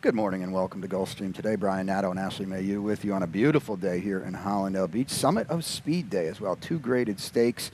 Good morning and welcome to Gulfstream. Today, Brian Nadeau and Ashley Mayu with you on a beautiful day here in Hollandale Beach. Summit of Speed Day as well. Two graded stakes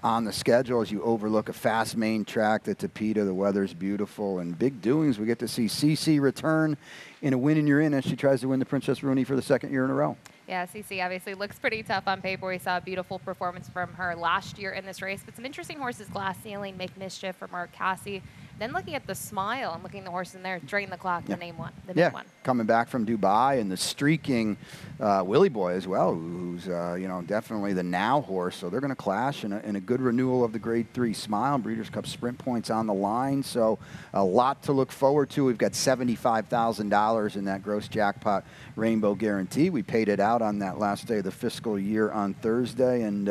on the schedule as you overlook a fast main track, the Tapeta. The weather's beautiful and big doings. We get to see CC return in a win and you're in as she tries to win the Princess Rooney for the second year in a row. Yeah, CC obviously looks pretty tough on paper. We saw a beautiful performance from her last year in this race, but some interesting horses, Glass Ceiling, Make Mischief for Mark Casse. Then looking at the Smile and looking at the horse in there, drain the clock, the name one, the big one. Coming back from Dubai, and the streaking Willie Boy as well, who's definitely the now horse. So they're going to clash in a good renewal of the Grade 3 Smile. Breeders' Cup Sprint points on the line, so a lot to look forward to. We've got $75,000 in that gross jackpot Rainbow Guarantee. We paid it out on that last day of the fiscal year on Thursday, and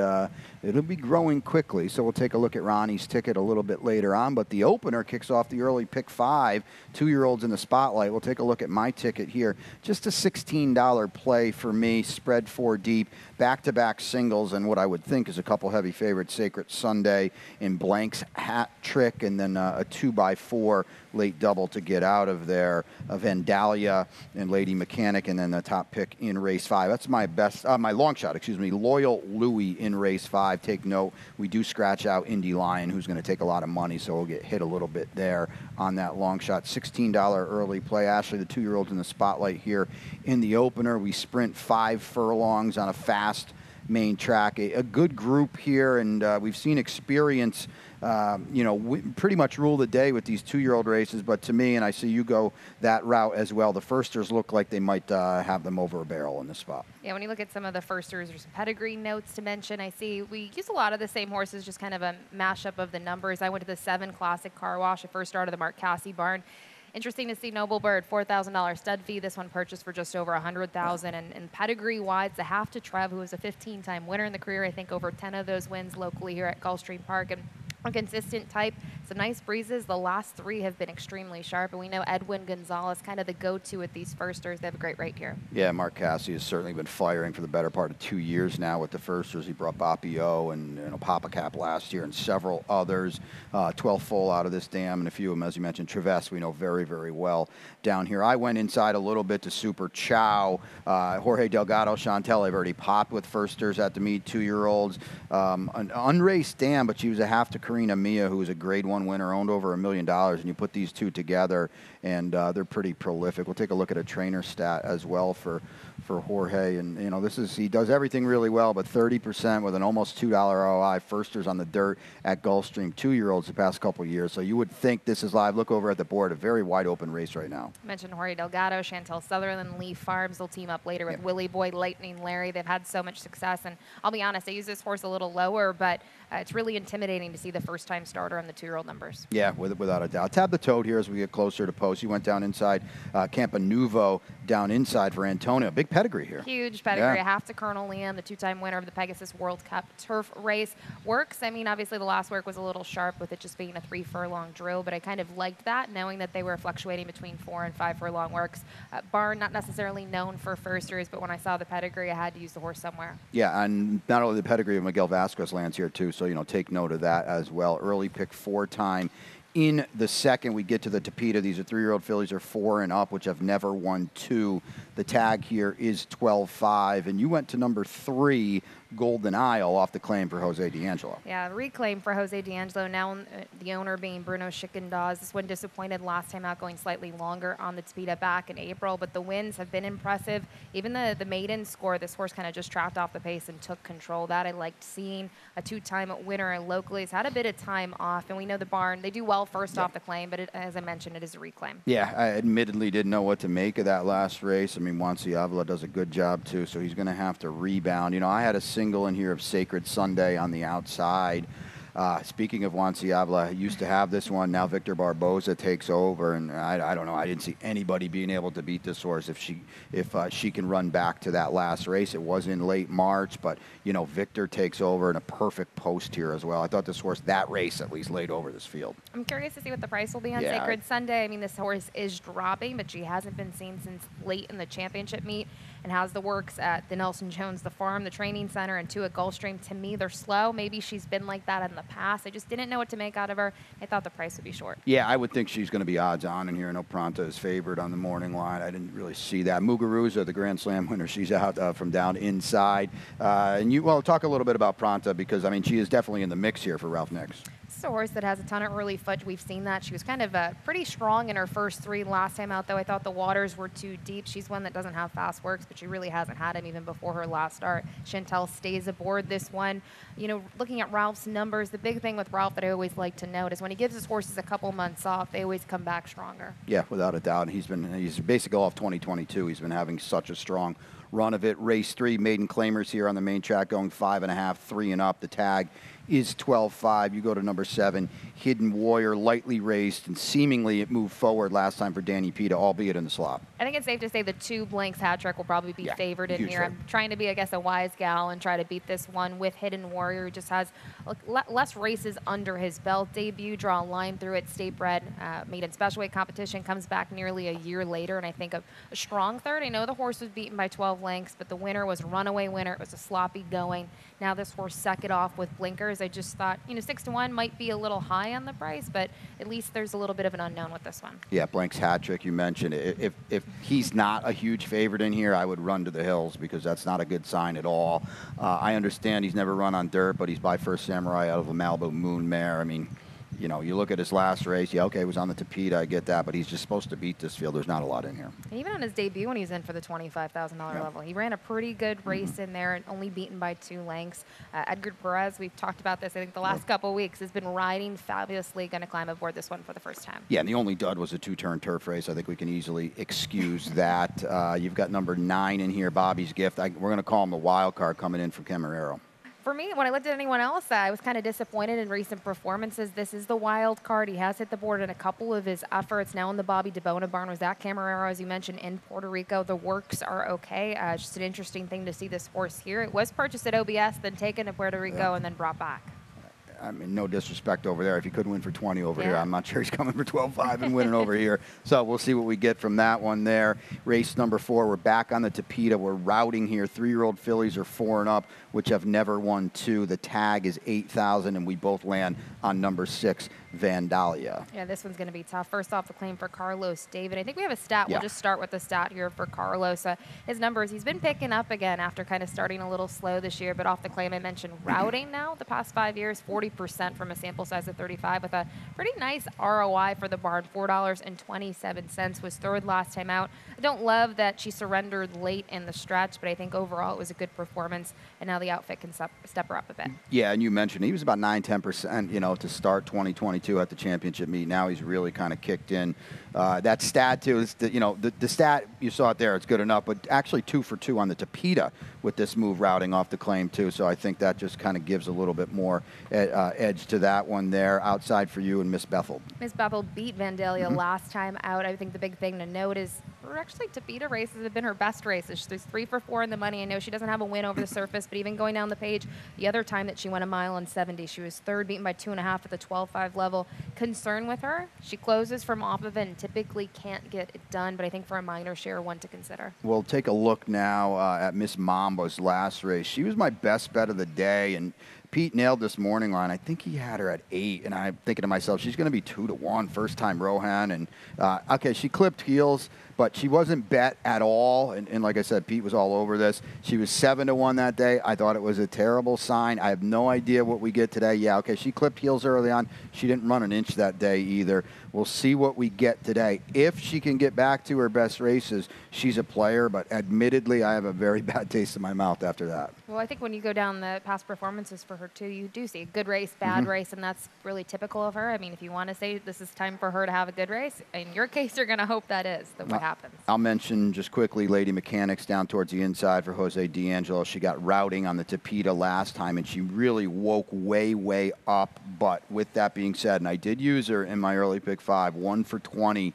it'll be growing quickly. So we'll take a look at Ronnie's ticket a little bit later on, but the opener kicks off the early pick 5, 2-year-olds in the spotlight. We'll take a look at my ticket here. Just a $16 play for me, spread 4 deep, back-to-back singles, and what I would think is a couple heavy favorites, Sacred Sunday in Blank's Hat Trick, and then a 2x4 late double to get out of there, Vandalia and Lady Mechanic, and then the top pick in race 5. That's my best, my long shot, excuse me, Loyal Louis in race 5. Take note, we do scratch out Indy Lion, who's going to take a lot of money, so we'll get hit a little bit there on that long shot. $16 early play. Ashley, the 2-year-olds in the spotlight here in the opener. We sprint 5 furlongs on a fast main track. A good group here, and we've seen experience pretty much rule the day with these 2-year-old races, but to me, and I see you go that route as well, the firsters look like they might have them over a barrel in this spot. Yeah, when you look at some of the firsters, there's some pedigree notes to mention. I see we use a lot of the same horses, just kind of a mashup of the numbers. I went to the 7 Classic Car Wash, a first start of the Mark Casse barn. Interesting to see Noble Bird, $4,000 stud fee. This one purchased for just over $100,000. And pedigree-wise, the half to Trev, who was a 15-time winner in the career. I think over 10 of those wins locally here at Gulfstream Park. And a consistent type, some nice breezes. The last 3 have been extremely sharp, and we know Edwin Gonzalez, kind of the go-to with these firsters. They have a great rate here. Yeah, Mark Casse has certainly been firing for the better part of 2 years now with the firsters. He brought Bapio and Papa Cap last year and several others. 12 full out of this dam, and a few of them, as you mentioned, Treves, we know very, very well down here. I went inside a little bit to Super Chow. Jorge Delgado, Chantel, I've already popped with firsters at the meet, 2-year-olds. An unraced dam, but she was a half to Karina Mia, who was a Grade 1 winner, owned over $1 million, and you put these two together, and they're pretty prolific. We'll take a look at a trainer stat as well for Jorge, and he does everything really well, but 30% with an almost $2 ROI, firsters on the dirt at Gulfstream, 2-year-olds the past couple of years. So you would think this is live. Look over at the board, a very wide open race right now. I mentioned Jorge Delgado, Chantel Sutherland, Lee Farms. They'll team up later with Willie Boy, Lightning Larry. They've had so much success, and I'll be honest, I use this horse a little lower, but it's really intimidating to see the first-time starter on the 2-year-old numbers. Yeah, without a doubt. Tab the toad here as we get closer to post. You went down inside Campanuvo, down inside for Antonio. Big pedigree here. Huge pedigree. Yeah. Half to Colonel Liam, the 2-time winner of the Pegasus World Cup turf race. Works, I mean, obviously the last work was a little sharp with it just being a 3-furlong drill, but I kind of liked that, knowing that they were fluctuating between 4 and 5 furlong works. Barn, not necessarily known for firsters, but when I saw the pedigree, I had to use the horse somewhere. Yeah, and not only the pedigree of Miguel Vasquez lands here too, so, take note of that as well. Early pick 4-time. In the second, we get to the Tapeta. These are 3-year-old fillies are 4 and up, which have never won 2. The tag here is 12-5, and you went to number 3, Golden Isle, off the claim for Jose D'Angelo. Yeah, reclaim for Jose D'Angelo. Now the owner being Bruno Schickendas. This one disappointed last time out, going slightly longer on the Tapeta back in April, but the wins have been impressive. Even the maiden score, this horse kind of just trapped off the pace and took control. That I liked seeing. A 2-time winner locally. Has had a bit of time off, and we know the barn, they do well first off the claim, but as I mentioned, it is a reclaim. Yeah, I admittedly didn't know what to make of that last race. I mean, Juan Ciavla does a good job too, so he's going to have to rebound. I had a single in here of Sacred Sunday on the outside. Speaking of Juan Ciavla, I used to have this one. Now Victor Barboza takes over, and I don't know. I didn't see anybody being able to beat this horse if she can run back to that last race. It was in late March, but Victor takes over in a perfect post here as well. I thought this horse, that race at least, laid over this field. I'm curious to see what the price will be on Sacred Sunday. I mean, this horse is dropping, but she hasn't been seen since late in the championship meet. and has the works at the Nelson Jones, the farm, the training center, and 2 at Gulfstream. To me, they're slow. Maybe she's been like that in the past. I just didn't know what to make out of her. I thought the price would be short. Yeah, I would think she's going to be odds on in here. I know Pronta is favored on the morning line. I didn't really see that. Muguruza, the Grand Slam winner, she's out from down inside. Well, talk a little bit about Pronta because, I mean, she is definitely in the mix here for Ralph Nix. It's a horse that has a ton of early foot. We've seen that. She was kind of pretty strong in her first 3 last time out, though. I thought the waters were too deep. She's one that doesn't have fast works, but she really hasn't had him even before her last start. Chantel stays aboard this one. You know, looking at Ralph's numbers, the big thing with Ralph that I always like to note is when he gives his horses a couple months off, they always come back stronger. Yeah, without a doubt. He's basically off 2022. He's been having such a strong run of it. Race 3, maiden claimers here on the main track, going 5.5, 3 and up. The tag is 12.5. You go to number 7, Hidden Warrior, lightly raced, and seemingly it moved forward last time for Danny Pita, albeit in the slop. I think it's safe to say the 2 Blanks hat trick will probably be favored in here. I'm trying to be, I guess, a wise gal and try to beat this one with Hidden Warrior, who just has less races under his belt. Debut, draw a line through it, state bred, maiden special weight competition, comes back nearly a year later, and I think a strong third. I know the horse was beaten by 12 lengths, but the winner was a runaway winner. It was a sloppy going. Now this horse suck it off with blinkers. I just thought, 6-1 might be a little high on the price, but at least there's a little bit of an unknown with this one. Yeah, Blank's hat trick you mentioned. If he's not a huge favorite in here, I would run to the hills because that's not a good sign at all. I understand he's never run on dirt, but he's by First Samurai out of a Malibu Moon mare. I mean, you look at his last race, okay, he was on the Tapeta, I get that, but he's just supposed to beat this field. There's not a lot in here. And even on his debut when he's in for the $25,000 level, he ran a pretty good race in there and only beaten by 2 lengths. Edgar Perez, we've talked about this, I think, the last couple of weeks, has been riding fabulously, going to climb aboard this one for the first time. Yeah, and the only dud was a 2-turn turf race. I think we can easily excuse that. You've got number 9 in here, Bobby's Gift. We're going to call him the wild card coming in from Camarero. For me, when I looked at anyone else, I was kind of disappointed in recent performances. This is the wild card. He has hit the board in a couple of his efforts. Now in the Bobby DeBona barn was at Camarero, as you mentioned, in Puerto Rico. The works are okay. Just an interesting thing to see this horse here. It was purchased at OBS, then taken to Puerto Rico, and then brought back. I mean, no disrespect over there. If he could win for 20 over here, I'm not sure he's coming for 12.5 and winning over here. So we'll see what we get from that one there. Race number 4, we're back on the Tapeta. We're routing here. 3-year-old fillies are 4 and up, which have never won 2. The tag is 8,000, and we both land on number 6, Vandalia. Yeah, this one's going to be tough. First off, the claim for Carlos David. I think we have a stat. We'll just start with the stat here for Carlos. His numbers, he's been picking up again after kind of starting a little slow this year, but off the claim I mentioned, routing now the past 5 years, 40% from a sample size of 35 with a pretty nice ROI for the barn. $4.27 was third last time out. I don't love that she surrendered late in the stretch, but I think overall it was a good performance, and now the outfit can step her up a bit. Yeah, and you mentioned he was about 9-10%, to start 2022 at the championship meet. Now he's really kind of kicked in. That stat too is the stat you saw it there. It's good enough, but actually 2 for 2 on the Tapeta with this move routing off the claim too. So I think that just kind of gives a little bit more edge to that one there. Outside for you and Miss Bethel. Miss Bethel beat Vandalia last time out. I think the big thing to note is actually Tapeta races have been her best races. There's 3 for 4 in the money. I know she doesn't have a win over the surface, but even going down the page, the other time that she went a mile and 70, she was third, beaten by 2.5 at the 12.5 level. Concern with her, she closes from off of it and typically can't get it done, but I think for a minor share, one to consider. We'll take a look now at Miss Mamba's last race. She was my best bet of the day, and Pete nailed this morning line. I think he had her at 8, and I'm thinking to myself, she's going to be 2-1, first time Rohan. And okay, she clipped heels, but she wasn't bet at all. And like I said, Pete was all over this. She was 7-1 that day. I thought it was a terrible sign. I have no idea what we get today. Yeah, okay, she clipped heels early on. She didn't run an inch that day either. We'll see what we get today. If she can get back to her best races, she's a player, but admittedly, I have a very bad taste in my mouth after that. Well, I think when you go down the past performances for her, too, you do see a good race, bad race, and that's really typical of her. I mean, if you want to say this is time for her to have a good race, in your case, you're going to hope that is what happens. I'll mention just quickly Lady Mechanics down towards the inside for Jose D'Angelo. She got routing on the Tapeta last time, and she really woke way, way up. But with that being said, and I did use her in my early pick 5, 1 for 20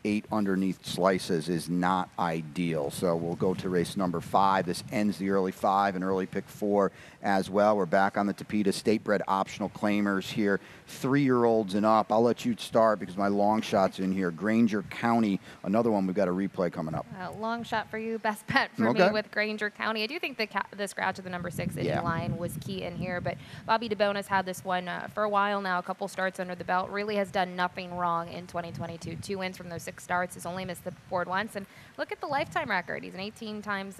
8 underneath slices is not ideal. So we'll go to race number 5. This ends the early 5 and early pick 4 as well. We're back on the Tapeta State Bred optional claimers here. 3-year-olds and up. I'll let you start because my long shot's in here. Granger County, another one we've got a replay coming up. Long shot for you. Best bet for me with Granger County. I do think the scratch of the number 6 Indy line was key in here, but Bobby DeBonis had this one for a while now, a couple starts under the belt. Really has done nothing wrong in 2022. 2 wins from those 6 starts. Has only missed the board once. And look at the lifetime record. He's an 18 times,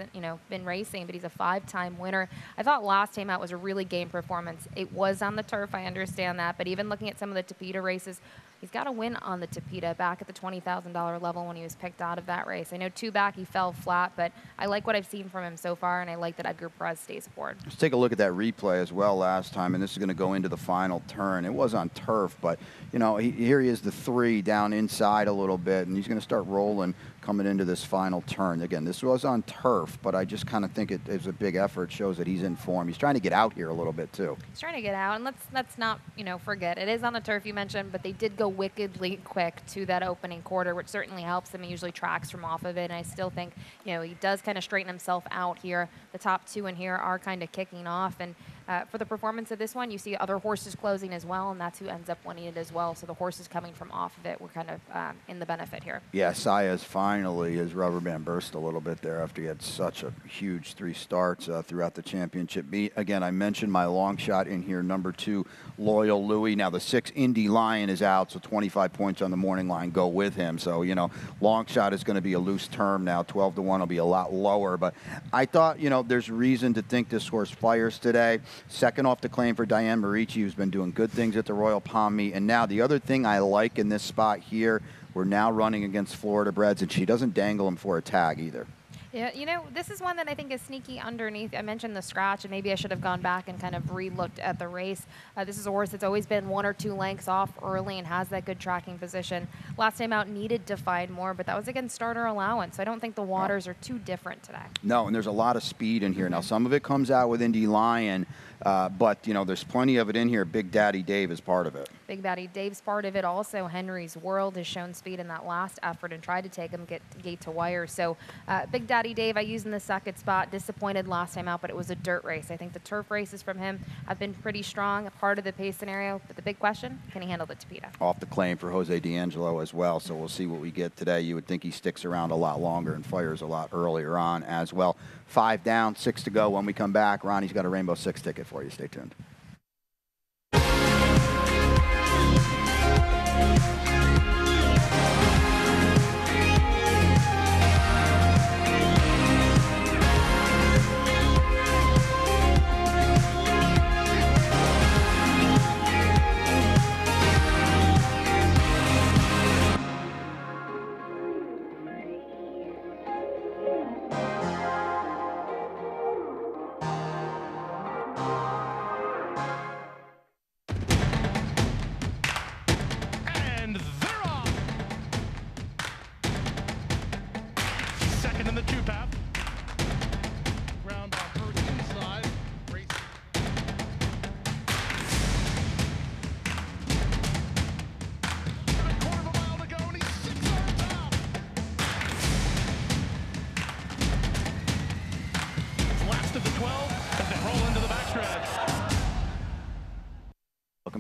been racing, but he's a 5-time winner. I thought last time out was a really game performance. It was on the turf, I understand that, but even looking at some of the Tapeta races, he's got a win on the Tapeta back at the $20,000 level when he was picked out of that race. I know 2 back he fell flat, but I like what I've seen from him so far, and I like that Edgar Perez stays aboard. Let's take a look at that replay as well last time, and this is going to go into the final turn. It was on turf, but, here he is, the 3 down inside a little bit, and he's going to start rolling coming into this final turn. Again, this was on turf, but I just kind of think it is a big effort. It shows that he's in form. He's trying to get out here a little bit, too. He's trying to get out, and let's not, forget. It is on the turf you mentioned, but they did go wickedly quick to that opening quarter, which certainly helps him. He usually tracks from off of it, and I still think, he does kind of straighten himself out here. The top 2 in here are kind of kicking off, and for the performance of this one, you see other horses closing as well, and that's who ends up winning it as well. So the horses coming from off of it were kind of in the benefit here. Yeah, Saez finally, his rubber band burst a little bit there after he had such a huge 3 starts throughout the championship meet. Again, I mentioned my long shot in here, number 2, Loyal Louis. Now the 6 Indy Lion is out, so 25 points on the morning line go with him. So, long shot is going to be a loose term now. 12 to 1 will be a lot lower. But I thought, there's reason to think this horse fires today. Second off the claim for Diane Marici, who's been doing good things at the Royal Palm Meet. And now the other thing I like in this spot here, we're now running against Florida Breds, and she doesn't dangle him for a tag either. Yeah, this is one that I think is sneaky underneath. I mentioned the scratch, and maybe I should have gone back and kind of re-looked at the race. This is a horse that's always been 1 or 2 lengths off early and has that good tracking position. Last time out needed to find more, but that was against starter allowance. So I don't think the waters are too different today. No, and there's a lot of speed in here. Now, some of it comes out with Indy Lion, but, there's plenty of it in here. Big Daddy Dave is part of it. Big Daddy Dave's part of it. Also, Henry's World has shown speed in that last effort and tried to take him gate to wire. So Big Daddy Dave I used in the second spot. Disappointed last time out, but it was a dirt race. I think the turf races from him have been pretty strong, a part of the pace scenario. But the big question, can he handle the Tapeta? Off the claim for Jose D'Angelo as well, so we'll see what we get today. You would think he sticks around a lot longer and fires a lot earlier on as well. 5 down, 6 to go. When we come back, Ronnie's got a Rainbow 6 ticket for you. Stay tuned.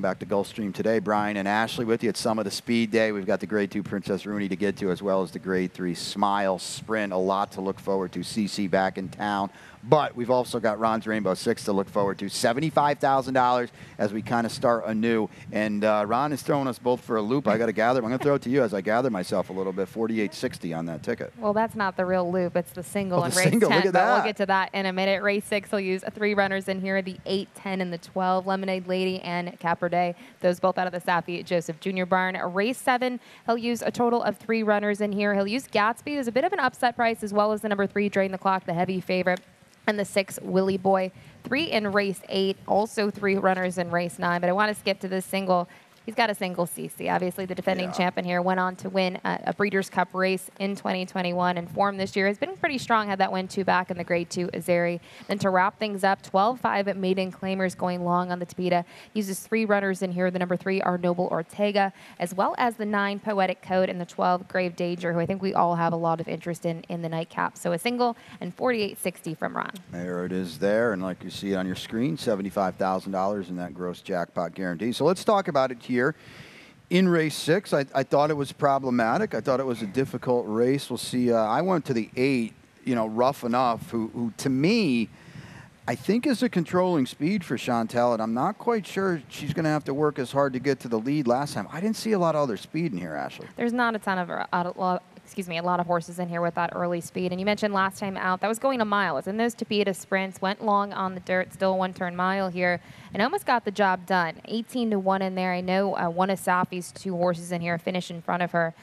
Back to Gulfstream today. Brian and Ashley with you at Summit of Speed Day. We've got the Grade 2 Princess Rooney to get to, as well as the Grade 3 Smile Sprint. A lot to look forward to. CC back in town. But we've also got Ron's Rainbow 6 to look forward to. $75,000 as we kind of start anew. And Ron is throwing us both for a loop. I got to gather. I'm going to throw it to you as I gather myself a little bit. $48.60 on that ticket. Well, that's not the real loop. It's the single in race single. 10. Look at but that. We'll get to that in a minute. Race 6, he'll use 3 runners in here, the 8, 10, and the 12. Lemonade Lady and Caperday. Those both out of the Safi Joseph Jr. barn. Race 7, he'll use a total of 3 runners in here. He'll use Gatsby. There's a bit of an upset price, as well as the number 3, Drain the Clock, the heavy favorite. And the 6, Willie Boy. 3 in race 8, also 3 runners in race 9. But I want to skip to this single. He's got a single CC. Obviously, the defending champion here went on to win a Breeders' Cup race in 2021, and form this year has been pretty strong. Had that win 2 back in the Grade 2 Azeri. Then to wrap things up, 12-5 at maiden claimers going long on the Tapeta. Uses 3 runners in here. The number 3 are Noble Ortega, as well as the 9 Poetic Code and the 12 Grave Danger, who I think we all have a lot of interest in the nightcap. So a single and 48.60 from Ron. There it is there, and like you see on your screen, $75,000 in that gross jackpot guarantee. So let's talk about it here. In race 6, I thought it was problematic. I thought it was a difficult race. We'll see. I went to the 8, Rough Enough, who to me, I think is a controlling speed for Chantel, and I'm not quite sure she's going to have to work as hard to get to the lead last time. I didn't see a lot of other speed in here, Ashley. There's not a ton of a lot of horses in here with that early speed. And you mentioned last time out, that was going a mile. It's in those Tapeta sprints, went long on the dirt, still 1-turn mile here, and almost got the job done. 18-1 in there. I know one of Safi's 2 horses in here finished in front of her.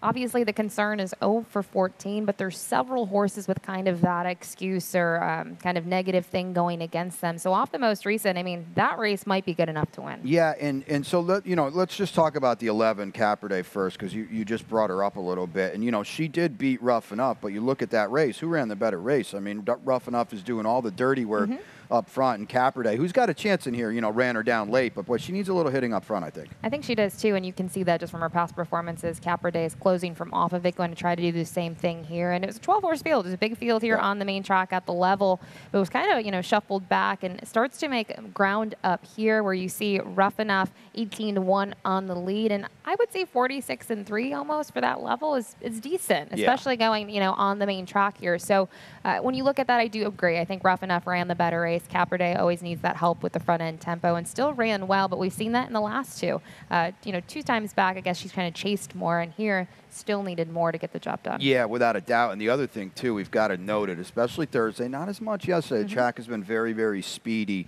Obviously, the concern is 0 for 14, but there's several horses with kind of that excuse or kind of negative thing going against them. So off the most recent, I mean, that race might be good enough to win. Yeah, and so let's just talk about the 11 Capriday first, because you just brought her up a little bit, and she did beat Rough Enough, but you look at that race, who ran the better race? I mean, Rough Enough is doing all the dirty work. Up front, and Capriday, who's got a chance in here, ran her down late, but boy, she needs a little hitting up front, I think. I think she does too, and you can see that just from her past performances. Capriday is closing from off of it, going to try to do the same thing here, and it was a 12-horse field. It was a big field here on the main track at the level. It was kind of, shuffled back, and it starts to make ground up here where you see Rough Enough 18-1 on the lead, and I would say 46-3 almost for that level is decent, especially going, on the main track here. So when you look at that, I do agree. I think Rough Enough ran the better race. Capriday always needs that help with the front end tempo and still ran well, but we've seen that in the last 2. 2 times back, I guess she's kind of chased more, and here still needed more to get the job done. Yeah, without a doubt. And the other thing, too, we've got to note it, especially Thursday, not as much yesterday. The track has been very, very speedy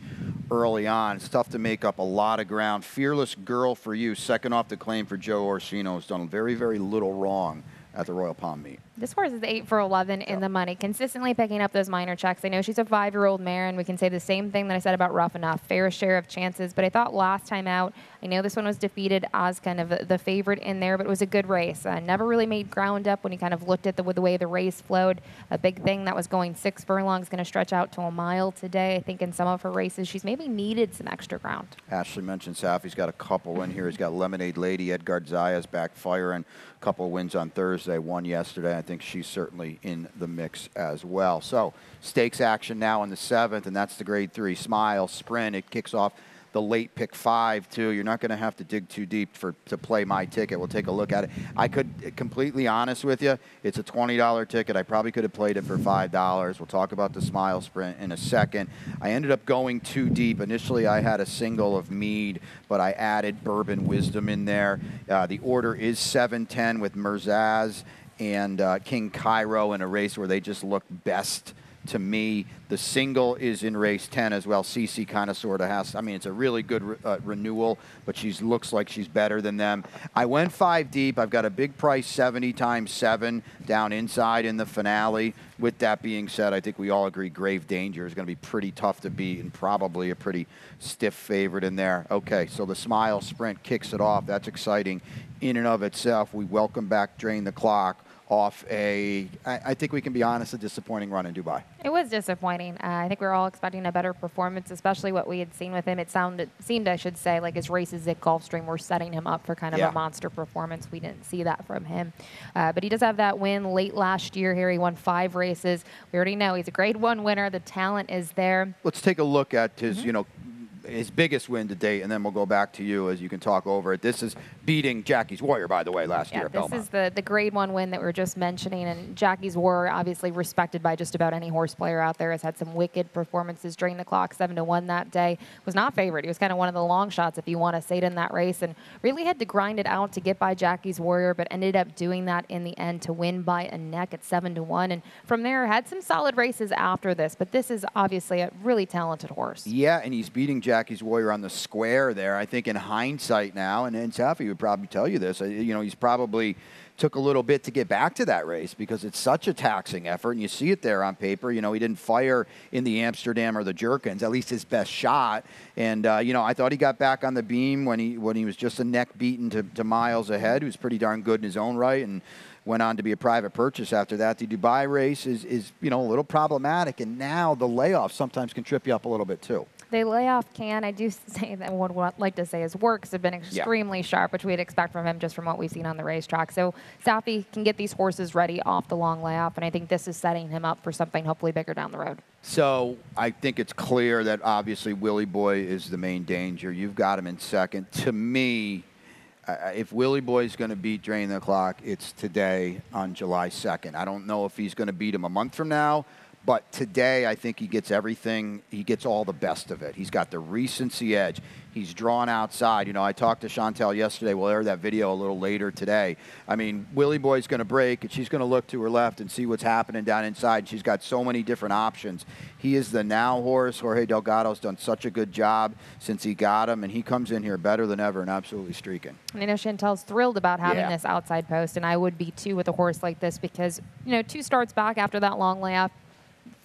early on. It's tough to make up a lot of ground. Fearless Girl for You, second off the claim for Joe Orsino, has done very, very little wrong at the Royal Palm meet. This horse is 8 for 11 in the money, consistently picking up those minor checks. I know she's a 5-year-old mare, and we can say the same thing that I said about Rough Enough, fair share of chances. But I thought last time out, I know this one was defeated as kind of the favorite in there, but it was a good race. Never really made ground up when you kind of looked at the way the race flowed. A big thing that was going 6 furlongs going to stretch out to a mile today. I think in some of her races, she's maybe needed some extra ground. Ashley mentioned Safi's got a couple in here. He's got Lemonade Lady, Edgard Zaya's back firing. A couple of wins on Thursday, one yesterday. I think she's certainly in the mix as well. So stakes action now in the 7th, and that's the Grade 3 Smile Sprint. It kicks off the late pick 5 too. You're not going to have to dig too deep to play my ticket. We'll take a look at it. I could, completely honest with you, it's a $20 ticket. I probably could have played it for $5. We'll talk about the Smile Sprint in a second. I ended up going too deep. Initially, I had a single of Mead, but I added Bourbon Wisdom in there. The order is 7-10 with Merzaz and King Cairo in a race where they just look best to me. The single is in race 10 as well. Cece kind of sort of has, I mean, it's a really good renewal, but she looks like she's better than them. I went 5 deep. I've got a big price 70 times 7 down inside in the finale. With that being said, I think we all agree Grave Danger is going to be pretty tough to beat and probably a pretty stiff favorite in there. Okay, so the Smile Sprint kicks it off. That's exciting in and of itself. We welcome back Drain the Clock off I think we can be honest, a disappointing run in Dubai. It was disappointing. I think we were all expecting a better performance, especially what we had seen with him. It seemed, I should say, like his races at Gulfstream were setting him up for kind of a monster performance. We didn't see that from him. But he does have that win late last year here. He won 5 races. We already know he's a Grade 1 winner. The talent is there. Let's take a look at his, his biggest win to date, and then we'll go back to you as you can talk over it. This is beating Jackie's Warrior, by the way, last year at Belmont. This is the Grade 1 win that we were just mentioning, and Jackie's Warrior, obviously respected by just about any horse player out there, has had some wicked performances. Drain the Clock 7-1 that day. Was not favored. He was kind of one of the long shots, if you want to say it, in that race, and really had to grind it out to get by Jackie's Warrior, but ended up doing that in the end to win by a neck at 7-1, and from there had some solid races after this, but this is obviously a really talented horse. Yeah, and he's beating Jackie's Warrior on the square there. I think in hindsight now, and Safi would probably tell you this, he's probably took a little bit to get back to that race because it's such a taxing effort, and you see it there on paper. He didn't fire in the Amsterdam or the Jerkins, at least his best shot. And, I thought he got back on the beam when he was just a neck beaten to Miles ahead, who's pretty darn good in his own right, and went on to be a private purchase after that. The Dubai race is a little problematic, and now the layoff sometimes can trip you up a little bit too. The layoff can. I do say that what I'd like to say his works have been extremely sharp, which we'd expect from him just from what we've seen on the racetrack. So Safi can get these horses ready off the long layoff, and I think this is setting him up for something hopefully bigger down the road. So I think it's clear that obviously Willie Boy is the main danger. You've got him in second. To me, if Willie Boy's going to beat Drain the Clock, it's today on July 2nd. I don't know if he's going to beat him a month from now. But today, I think he gets everything. He gets all the best of it. He's got the recency edge. He's drawn outside. I talked to Chantel yesterday. We'll air that video a little later today. I mean, Willie Boy's going to break, and she's going to look to her left and see what's happening down inside. She's got so many different options. He is the now horse. Jorge Delgado's done such a good job since he got him, and he comes in here better than ever and absolutely streaking. And I know Chantel's thrilled about having this outside post, and I would be too with a horse like this because, 2 starts back after that long layoff,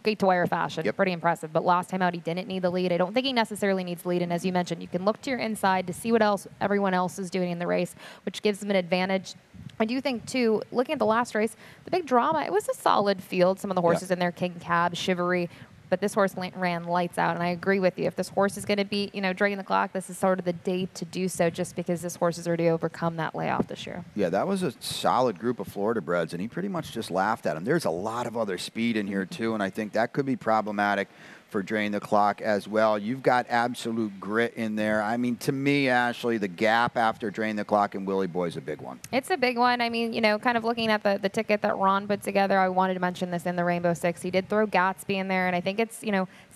gate to wire fashion. Yep. Pretty impressive. But last time out, he didn't need the lead. I don't think he necessarily needs the lead. And as you mentioned, you can look to your inside to see what else everyone else is doing in the race, which gives them an advantage. I do think, too, looking at the last race, the big drama, it was a solid field. Some of the horses in there, King Cab, Chivalry. But this horse ran lights out, and I agree with you. If this horse is going to be, Drain the Clock, this is sort of the day to do so just because this horse has already overcome that layoff this year. Yeah, that was a solid group of Florida breds, and he pretty much just laughed at him. There's a lot of other speed in here, too, and I think that could be problematic for Drain the Clock as well. You've got absolute grit in there. I mean, to me, Ashley, the gap after Drain the Clock and Willie Boy is a big one. It's a big one. I mean, kind of looking at the ticket that Ron put together, I wanted to mention this in the Rainbow Six. He did throw Gatsby in there, and I think it's,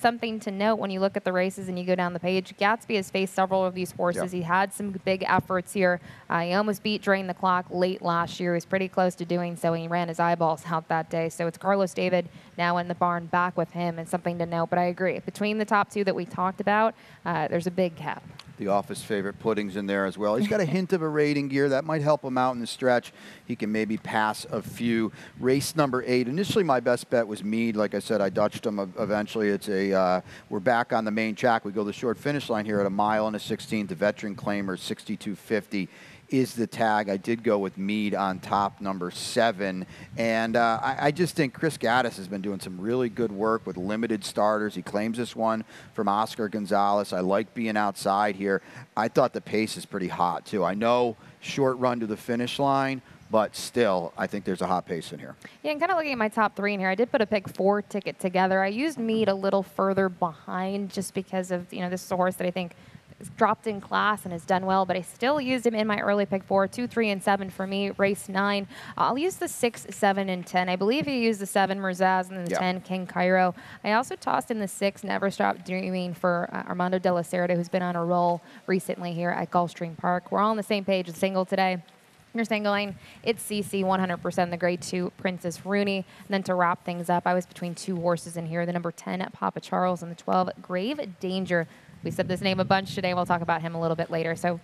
something to note when you look at the races and you go down the page. Gatsby has faced several of these horses. He had some big efforts here. He almost beat Drain the Clock late last year. He was pretty close to doing so, and he ran his eyeballs out that day. So it's Carlos David now in the barn back with him, and something to note. But I agree. Between the top 2 that we talked about, there's a big gap. The office favorite Pudding's in there as well. He's got a hint of a rating gear. That might help him out in the stretch. He can maybe pass a few. Race number 8. Initially, my best bet was Meade. Like I said, I dutched him eventually. It's we're back on the main track. We go the short finish line here at 1 mile and a 16th. The veteran claimer, 62.50. Is the tag. I did go with Meade on top, number 7. And I just think Chris Gaddis has been doing some really good work with limited starters. He claims this one from Oscar Gonzalez. I like being outside here. I thought the pace is pretty hot, too. I know short run to the finish line, but still, I think there's a hot pace in here. Yeah, and kind of looking at my top 3 in here, I did put a pick 4 ticket together. I used Meade a little further behind just because of, this is a horse that I think dropped in class and has done well, but I still used him in my early pick 4, 2, 3, and 7 for me. Race 9. I'll use the 6, 7, and 10. I believe he used the 7, Merzaz, and then the 10, King Cairo. I also tossed in the 6, Never Stop Dreaming for Armando de la Cerda, who's been on a roll recently here at Gulfstream Park. We're all on the same page with single today. You're singling, it's CC 100%, the grade 2 Princess Rooney. And then to wrap things up, I was between 2 horses in here, the number 10 Papa Charles and the 12 Grave Danger. We said this name a bunch today. We'll talk about him a little bit later. So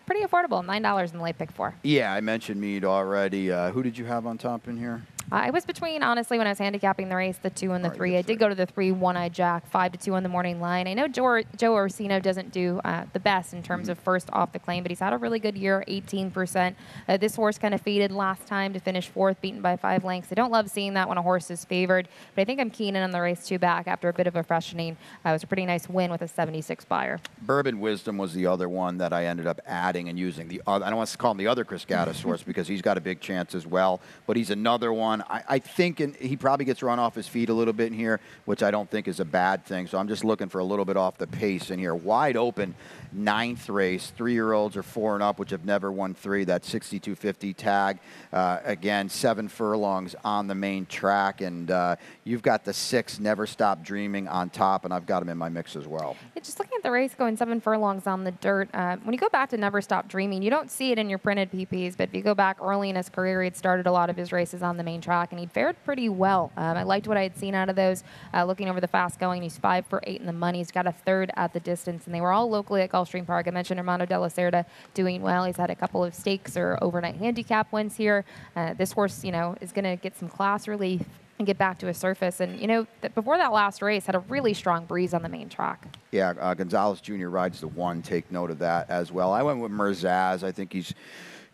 pretty affordable, $9 in the late pick 4. Yeah, I mentioned Meade already. Who did you have on top in here? I was between, honestly, when I was handicapping the race, the 2 and the 3. I did go to the 3, One-Eye Jack, 5-2 on the morning line. I know Joe Orsino doesn't do the best in terms of first off the claim, but he's had a really good year, 18%. This horse kind of faded last time to finish 4th, beaten by 5 lengths. I don't love seeing that when a horse is favored, but I think I'm keen in on the race 2 back after a bit of a freshening. It was a pretty nice win with a 76 buyer. Bourbon Wisdom was the other one that I ended up adding and using. The other, I don't want to call him the other Chris Gaddis horse because he's got a big chance as well, but he's another one. I think he probably gets run off his feet a little bit in here, which I don't think is a bad thing. So I'm just looking for a little bit off the pace in here. Wide open, 9th race, 3-year-olds are 4 and up, which have never won 3. That 62.50 tag. Again, 7 furlongs on the main track, and you've got the 6 Never Stop Dreaming on top, and I've got him in my mix as well. Yeah, just looking at the race going 7 furlongs on the dirt. When you go back to Never Stop Dreaming, you don't see it in your printed PPs, but if you go back early in his career, he had started a lot of his races on the main track. track, and he fared pretty well. I liked what I had seen out of those. Looking over the fast going, he's 5 for 8 in the money. He's got a third at the distance, and they were all locally at Gulfstream Park. I mentioned Armando de la Cerda doing well. He's had a couple of stakes or overnight handicap wins here. This horse, you know, is going to get some class relief and get back to a surface. And, you know, before that last race, had a really strong breeze on the main track. Yeah, Gonzalez Jr. rides the 1. Take note of that as well. I went with Merzaz. I think he's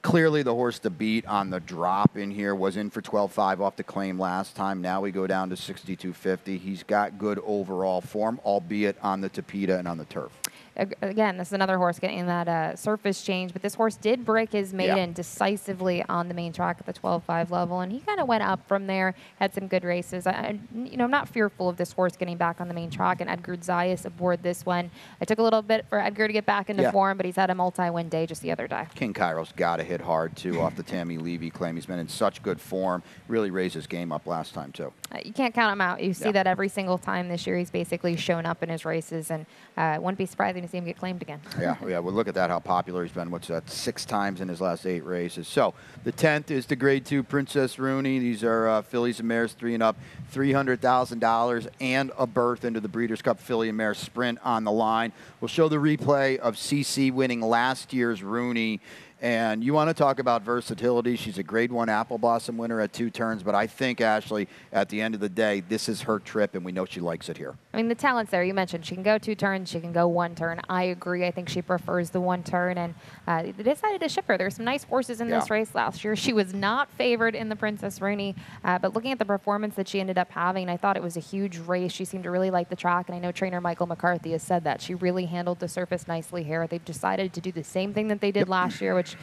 clearly the horse to beat on the drop in here. Was in for 12.5 off the claim last time. Now we go down to 62.50. He's got good overall form, albeit on the Tapeta and on the turf. Again, this is another horse getting that surface change, but this horse did break his maiden decisively on the main track at the 12.5 level, and he kind of went up from there, had some good races. You know, I'm not fearful of this horse getting back on the main track, and Edgar Zayas aboard this one. It took a little bit for Edgar to get back into form, but he's had a multi-win day just the other day. King Cairo's got to hit hard, too, off the Tammy Levy claim. He's been in such good form. Really raised his game up last time, too. You can't count him out. You see that every single time this year. He's basically shown up in his races, and wouldn't be surprising to see him get claimed again. Yeah. Well, look at that, how popular he's been. What's that, 6 times in his last 8 races. So the 10th is the Grade 2 Princess Rooney. These are fillies and mares 3 and up, $300,000 and a berth into the Breeders' Cup Filly and Mare Sprint on the line. We'll show the replay of CC winning last year's Rooney. And you want to talk about versatility. She's a Grade 1 Apple Blossom winner at 2 turns. But I think, Ashley, at the end of the day, this is her trip, and we know she likes it here. I mean, the talent's there. You mentioned she can go 2 turns. She can go 1 turn. I agree. I think she prefers the 1 turn. And they decided to ship her. There's some nice horses in this race last year. She was not favored in the Princess Rooney. But looking at the performance that she ended up having, I thought it was a huge race. She seemed to really like the track. And I know trainer Michael McCarthy has said that. She really handled the surface nicely here. They've decided to do the same thing that they did last year, which...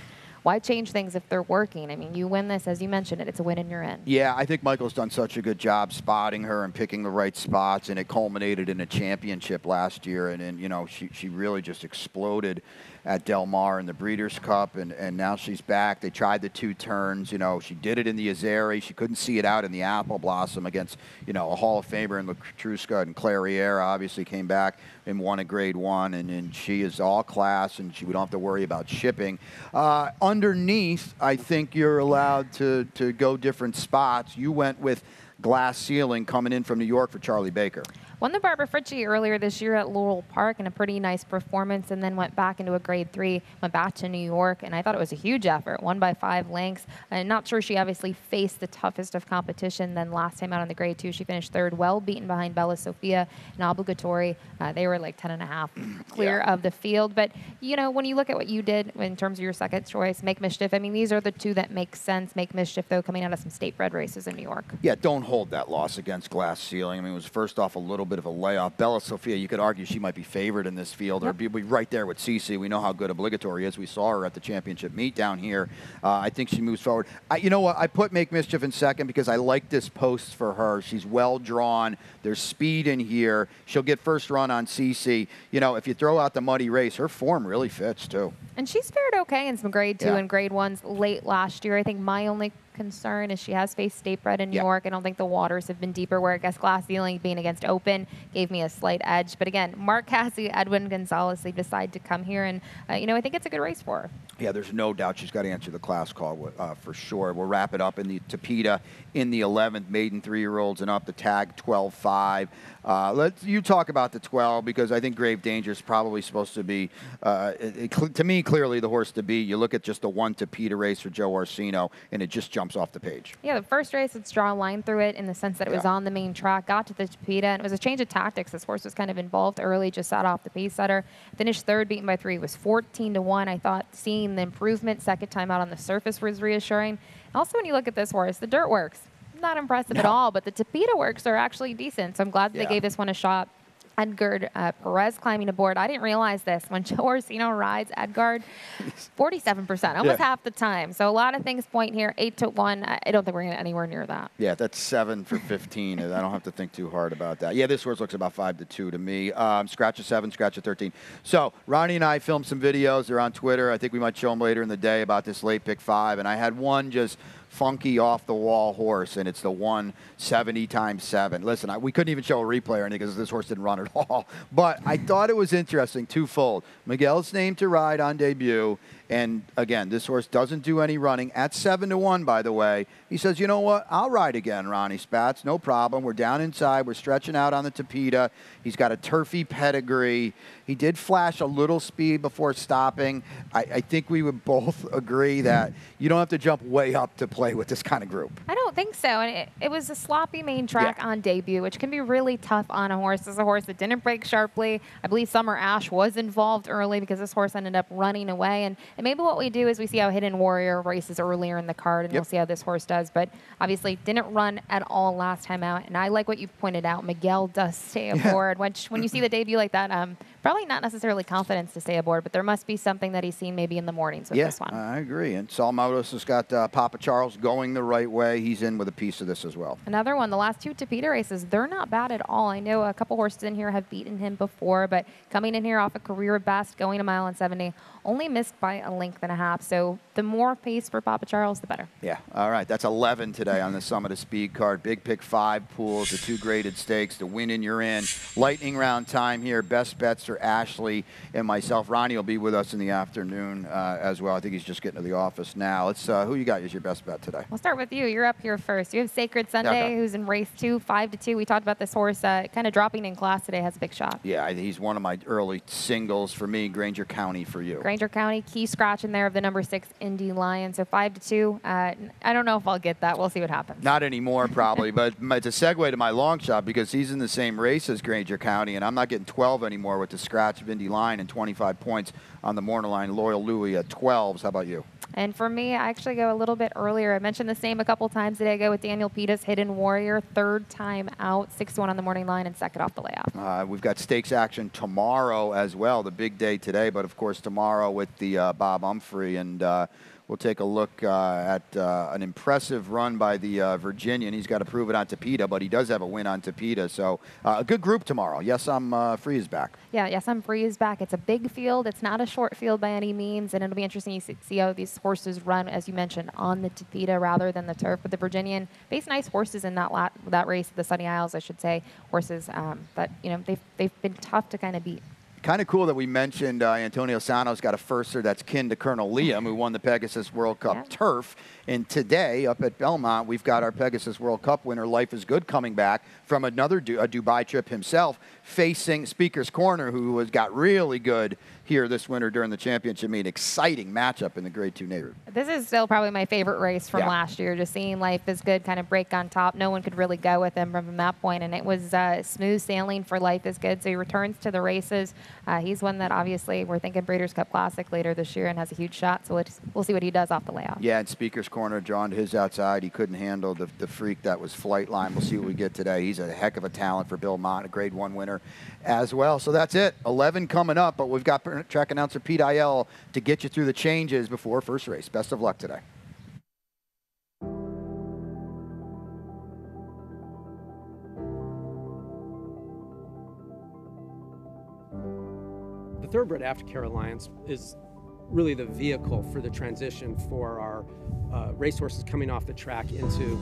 Why change things if they're working? I mean, you win this, as you mentioned, it's a win and you're in. Yeah, I think Michael's done such a good job spotting her and picking the right spots, and it culminated in a championship last year. And you know, she really just exploded at Del Mar in the Breeders' Cup, and now she's back. They tried the 2 turns. You know, she did it in the Azeri. She couldn't see it out in the Apple Blossom against, you know, a Hall of Famer in Latruska, and Clairiere obviously came back and won a Grade 1, and she is all class, and we don't have to worry about shipping. Underneath, I think you're allowed to go different spots. You went with Glass Ceiling coming in from New York for Charlie Baker. Won the Barbara Fritchie earlier this year at Laurel Park in a pretty nice performance, and then went back into a Grade 3, went back to New York, and I thought it was a huge effort, won by 5 lengths. I'm not sure she obviously faced the toughest of competition than last time out on the Grade 2. She finished 3rd, well beaten behind Bella Sophia and Obligatory. They were like 10.5 clear of the field. But, you know, when you look at what you did in terms of your second choice, Make Mischief, I mean, these are the 2 that make sense. Make Mischief, though, coming out of some state-bred races in New York. Yeah, don't hold that loss against Glass Ceiling. I mean, it was first off a little bit of a layoff. Bella Sophia, you could argue she might be favored in this field, or be right there with Cece. We know how good Obligatory is. We saw her at the championship meet down here. I think she moves forward. You know what? I put Make Mischief in second because I like this post for her. She's well drawn. There's speed in here. She'll get first run on Cece. You know, if you throw out the muddy race, her form really fits too. And she's fared okay in some Grade 2 and Grade 1s late last year. I think my only concern is she has faced state-bred in New York. I don't think the waters have been deeper, where I guess Glass Ceiling being against Open gave me a slight edge. But again, Mark Cassey, Edwin Gonzalez, they decide to come here, and you know, I think it's a good race for her. Yeah, there's no doubt she's got to answer the class call for sure. We'll wrap it up in the Tapeta in the 11th, maiden 3-year-olds and up, the tag 12.5. You talk about the 12, because I think Grave Danger is probably supposed to be, to me, clearly the horse to beat. You look at just the 1 Tapeta race for Joe Orsino, and it just jumps off the page. Yeah, the first race, let's draw a line through it in the sense that it was on the main track, got to the Tapeta, and it was a change of tactics. This horse was kind of involved early, just sat off the pace setter, finished 3rd, beaten by 3, was 14-1. I thought seeing the improvement second time out on the surface was reassuring. Also, when you look at this horse, the dirt works. Not impressive at all, but the Tapeta works are actually decent. So I'm glad that they gave this one a shot. Edgard Perez climbing aboard. I didn't realize this. When Joe Orsino rides Edgard, 47%, almost half the time. So a lot of things point here, 8-1. I don't think we're going to anywhere near that. Yeah, that's 7 for 15. I don't have to think too hard about that. Yeah, this horse looks about 5-2 to me. Scratch a 7, scratch a 13. So Ronnie and I filmed some videos. They're on Twitter. I think we might show them later in the day about this late pick 5. And I had one just funky off-the-wall horse, and it's the 170 times 7. Listen, we couldn't even show a replay or anything because this horse didn't run at all. But I thought it was interesting, twofold. Miguel's named to ride on debut, and again, this horse doesn't do any running at 7-1, by the way. He says, you know what? I'll ride again, Ronnie Spatz. No problem. We're down inside. We're stretching out on the Tapeta. He's got a turfy pedigree. He did flash a little speed before stopping. I think we would both agree that you don't have to jump way up to play with this kind of group. I don't think so. And it was a sloppy main track on debut, which can be really tough on a horse. This is a horse that didn't break sharply. I believe Summer Ash was involved early because this horse ended up running away. And maybe what we do is we see how Hidden Warrior races earlier in the card, and we'll see how this horse does. But obviously didn't run at all last time out. And I like what you pointed out. Miguel does stay aboard. When you see the debut like that, probably not necessarily confidence to stay aboard, but there must be something that he's seen maybe in the mornings with this one. I agree. And Saul Motos has got Papa Charles going the right way. He's in with a piece of this as well. Another one, the last 2 Tapeta races, they're not bad at all. I know a couple horses in here have beaten him before, but coming in here off a career best, going a mile and 70, only missed by a length and a half. So the more pace for Papa Charles, the better. Yeah. All right. That's 11 today on the Summit of Speed card. Big pick 5 pools, the 2 graded stakes, the win and you're in. Lightning round time here. Best bets for Ashley and myself. Ronnie will be with us in the afternoon as well. I think he's just getting to the office now. Let's who you got as your best bet today? We'll start with you. You're up here first. You have Sacred Sunday, who's in race 2, 5-2. We talked about this horse kind of dropping in class today, has a big shot. Yeah, he's one of my early singles for me. Granger County for you. Granger County, key scratch in there of the number 6 Indy Lion. So 5-2. I don't know if I'll get that. We'll see what happens. Not anymore, probably. But it's a segue to my long shot because he's in the same race as Granger County, and I'm not getting 12 anymore with the scratch of Indy Lion and 25 points on the morning line. Loyal Louis at 12s. How about you? And for me, I actually go a little bit earlier. I mentioned this name a couple times today. I go with Daniel Pita's Hidden Warrior, 3rd time out, 6-1 on the morning line, and 2nd off the layout. We've got stakes action tomorrow as well. The big day today, but of course tomorrow with the Bob Humphrey, and we'll take a look at an impressive run by the Virginian. He's got to prove it on Tapeta, but he does have a win on Tapeta. So a good group tomorrow. Yes, I'm Free is back. Yeah, Yes, I'm Free is back. It's a big field. It's not a short field by any means, and it'll be interesting to see how these horses run, as you mentioned, on the Tapeta rather than the turf. But the Virginian faced nice horses in that race at the Sunny Isles, I should say. Horses that, they've been tough to kind of beat. Kind of cool that we mentioned Antonio Sano's got a firster that's kin to Colonel Liam, who won the Pegasus World Cup Turf. And today, up at Belmont, we've got our Pegasus World Cup winner, Life is Good, coming back from another a Dubai trip himself, facing Speaker's Corner, who has got really good here this winter during the championship meet. Exciting matchup in the Grade 2 neighborhood. This is still probably my favorite race from last year. Just seeing Life is Good kind of break on top. No one could really go with him from that point, and it was smooth sailing for Life is Good. So he returns to the races. He's one that obviously we're thinking Breeders' Cup Classic later this year and has a huge shot. So we'll see what he does off the layout. Yeah, and Speaker's Corner drawn to his outside. He couldn't handle the freak that was Flightline. We'll see what we get today. He's a heck of a talent for Bill Mott, a Grade 1 winner as well. So that's it. 11 coming up, but we've got track announcer Pete Ayel to get you through the changes before first race. Best of luck today. The Thoroughbred Aftercare Alliance is really the vehicle for the transition for our racehorses coming off the track into